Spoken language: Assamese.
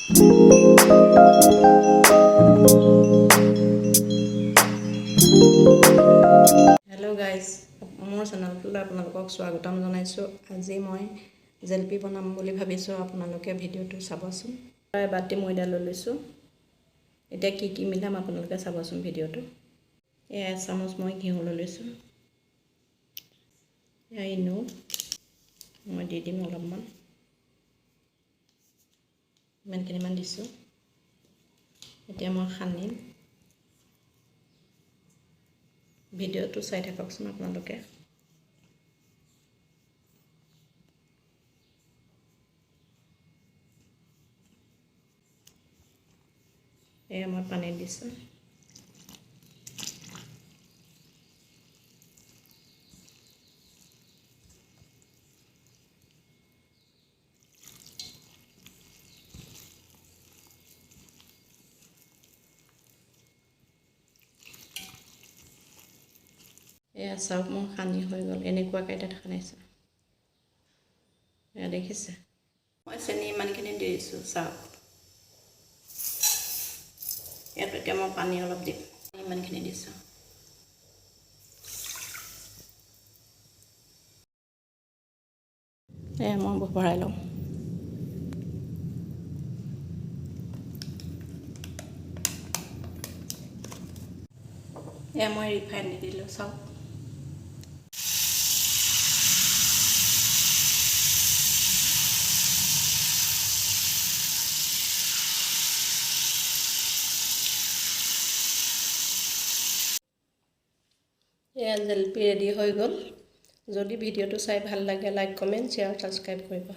Hello guys, মোৰ চেনেলটোলৈ আপোনালোকক স্বাগতম জনাইছোঁ। আজি মই জেলেপি বনাম বুলি ভাবিছোঁ। আপোনালোকে ভিডিঅ'টো চাবচোন। বাটি ময়দা লৈ লৈছোঁ। এতিয়া কি কি মিলাম আপোনালোকে চাবচোন ভিডিঅ'টো। এয়া চামুচ মই ঘিউ লৈ লৈছোঁ। এয়া ইনো মই দি দিম অলপমান, ইমানখিনিমান দিছোঁ। এতিয়া মই সানিম। ভিডিঅ'টো চাই থাককচোন আপোনালোকে। এয়া মই পানী দিছোঁ। এয়া চাওক মোৰ সানি হৈ গ'ল। এনেকুৱাকৈ তাত সানিছোঁ। এয়া দেখিছে, মই চেনি ইমানখিনি দি দিছোঁ। চাওক ইয়াত এতিয়া মই পানী অলপ দিম। ইমানখিনি দিছোঁ। এয়া মই ভৰাই লওঁ। এয়া মই ৰিফাইন দি দিলোঁ। চাওক এয়া জেলেপি ৰেডি হৈ গ'ল। যদি ভিডিঅ'টো চাই ভাল লাগে, লাইক, কমেণ্ট, শ্বেয়াৰ, ছাবস্ক্ৰাইব কৰিব।